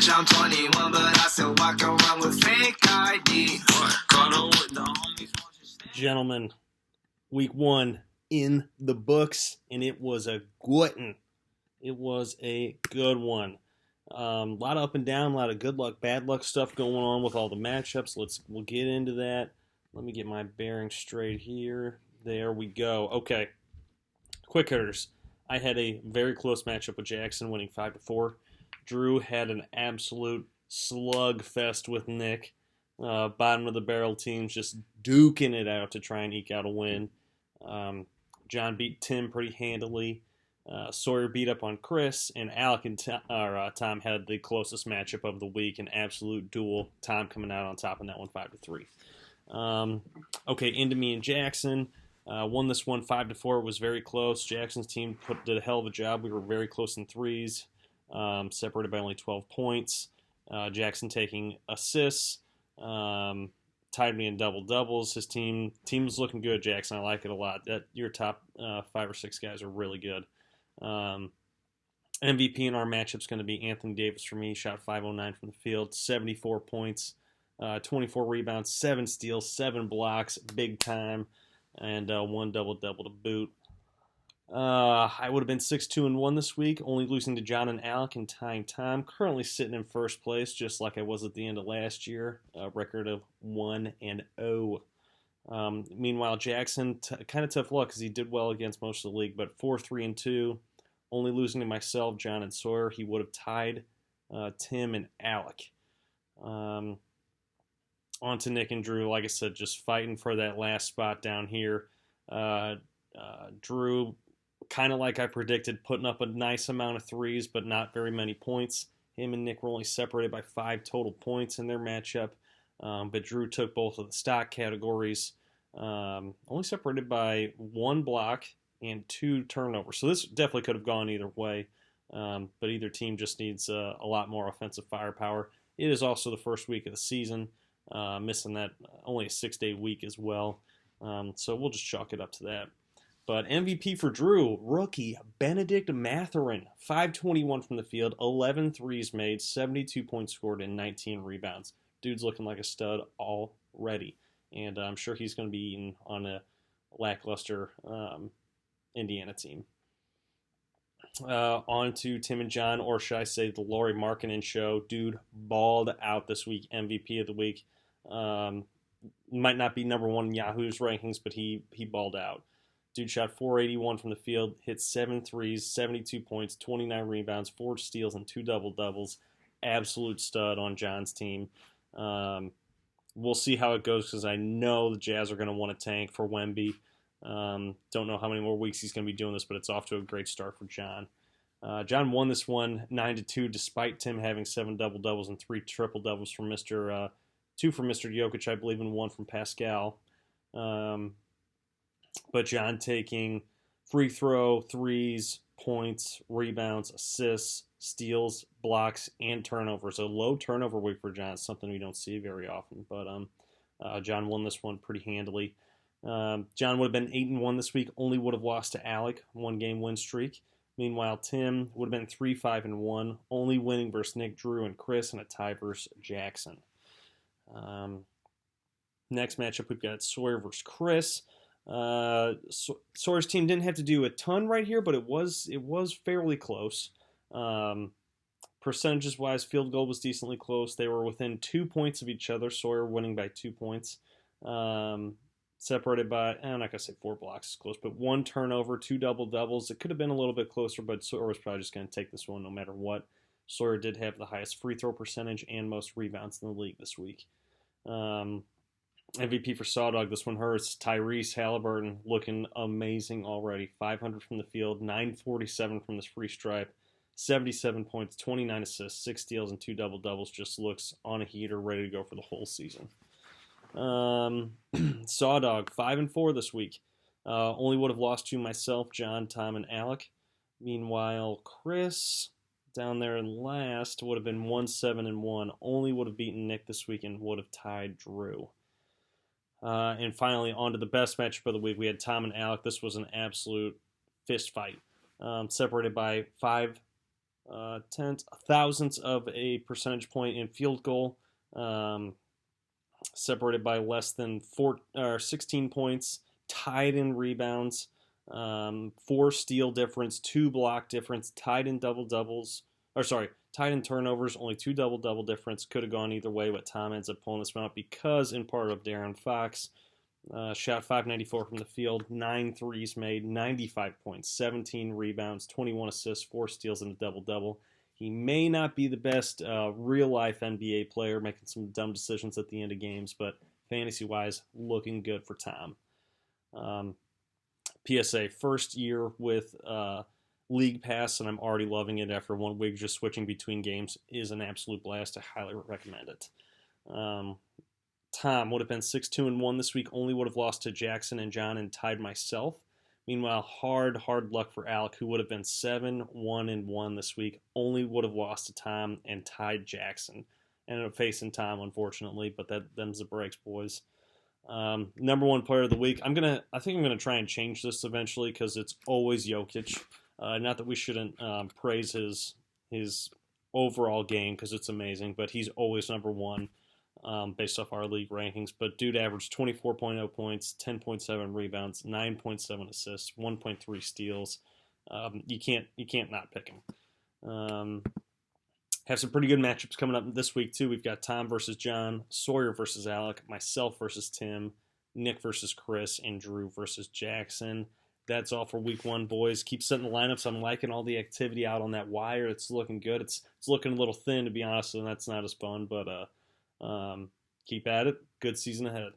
bitch, I'm 21, but I still walk around with fake ID. Gentlemen, week 1 in the books, and it was a good one. It was a good one. A lot of up and down, a lot of good luck, bad luck stuff going on with all the matchups. We'll get into that. Let me get my bearings straight here. There we go. Okay, quick hitters. I had a very close matchup with Jackson, winning 5-4. Drew had an absolute slugfest with Nick. Bottom of the barrel teams just duking it out to try and eke out a win. John beat Tim pretty handily. Sawyer beat up on Chris, and Alec and Tom had the closest matchup of the week, an absolute duel. Tom coming out on top in that one, 5-3. Okay, into me and Jackson. Won this one 5-4. It was very close. Jackson's team did a hell of a job. We were very close in threes, separated by only 12 points. Jackson taking assists, tied me in double-doubles. His team was looking good, Jackson. I like it a lot. Your top 5 or 6 guys are really good. MVP in our matchup's going to be Anthony Davis for me. Shot 509 from the field, 74 points, 24 rebounds, 7 steals, 7 blocks, big time, and 1 double-double to boot. I would have been 6-2-1 this week, only losing to John and Alec and tying Tom. Currently sitting in first place, just like I was at the end of last year. A record of 1-0. Meanwhile, Jackson, kind of tough luck because he did well against most of the league, but 4-3-2, only losing to myself, John, and Sawyer. He would have tied Tim and Alec. On to Nick and Drew. Like I said, just fighting for that last spot down here. Drew, kind of like I predicted, putting up a nice amount of threes, but not very many points. Him and Nick were only separated by 5 total points in their matchup. But Drew took both of the stock categories, only separated by 1 block and 2 turnovers. So this definitely could have gone either way, but either team just needs a lot more offensive firepower. It is also the first week of the season, missing that only a 6-day week as well. So we'll just chalk it up to that. But MVP for Drew, rookie Benedict Mathurin, 521 from the field, 11 threes made, 72 points scored, and 19 rebounds. Dude's looking like a stud already, and I'm sure he's going to be eating on a lackluster Indiana team. On to Tim and John, or should I say the Lauri Markkanen show. Dude balled out this week, MVP of the week. Might not be number 1 in Yahoo's rankings, but he balled out. Dude shot 481 from the field, hit 7 threes, 72 points, 29 rebounds, 4 steals, and 2 double-doubles. Absolute stud on John's team. We'll see how it goes because I know the Jazz are going to want to tank for Wemby. Don't know how many more weeks he's going to be doing this, but it's off to a great start for John. John won this one 9-2 despite Tim having 7 double-doubles and 3 triple-doubles from 2 from Mr. Jokic, I believe, and 1 from Pascal. But John taking free throw, threes, points, rebounds, assists, steals, blocks, and turnovers. A low turnover week for John is something we don't see very often. But John won this one pretty handily. John would have been 8-1 this week, only would have lost to Alec, 1-game win streak. Meanwhile, Tim would have been 3-5-1, only winning versus Nick, Drew, and Chris, and a tie versus Jackson. Next matchup, we've got Sawyer versus Chris. Sawyer's team didn't have to do a ton right here, but it was fairly close. Percentages wise, field goal was decently close. They were within 2 points of each other. Sawyer winning by 2 points. Separated by, I'm not gonna say 4 blocks is close, but 1 turnover, 2 double doubles. It could have been a little bit closer, but Sawyer was probably just gonna take this one no matter what. Sawyer did have the highest free throw percentage and most rebounds in the league this week. MVP for Sawdog, this one hurts. Tyrese Halliburton looking amazing already. 500 from the field, 947 from this free stripe, 77 points, 29 assists, 6 steals, and 2 double-doubles. Just looks on a heater, ready to go for the whole season. Sawdog, 5-4 this week. Only would have lost to myself, John, Tom, and Alec. Meanwhile, Chris, down there in last, would have been 1-7-1. Only would have beaten Nick this week and would have tied Drew. And finally, on to the best matchup of the week. We had Tom and Alec. This was an absolute fist fight. Separated by 5 tenths, thousandths of a percentage point in field goal, separated by less than 16 points, tied in rebounds, 4 steal difference, 2 block difference, tied in tied in turnovers, only 2 double-double difference. Could have gone either way, but Tom ends up pulling this one out because, in part, of Darren Fox. Shot 594 from the field, 9 threes made, 95 points, 17 rebounds, 21 assists, 4 steals, and a double-double. He may not be the best real-life NBA player, making some dumb decisions at the end of games, but fantasy-wise, looking good for Tom. PSA, first year with League Pass, and I'm already loving it after 1 week. Just switching between games is an absolute blast. I highly recommend it. Tom would have been 6-2-1 this week, only would have lost to Jackson and John and tied myself. Meanwhile, hard luck for Alec, who would have been 7-1-1 this week, only would have lost to Tom and tied Jackson. Ended up facing Tom, unfortunately, but them's the breaks, boys. Number 1 player of the week. I think I'm gonna try and change this eventually because it's always Jokic. Not that we shouldn't praise his overall game because it's amazing, but he's always number 1. Based off our league rankings, but dude averaged 24.0 points, 10.7 rebounds, 9.7 assists, 1.3 steals. You can't not pick him. Have some pretty good matchups coming up this week too. We've got Tom versus John, Sawyer versus Alec, myself versus Tim, Nick versus Chris, and Drew versus Jackson. That's all for week 1, boys. Keep setting the lineups. I'm liking all the activity out on that wire. It's looking good. It's looking a little thin, to be honest, and that's not as fun, but keep at it. Good season ahead.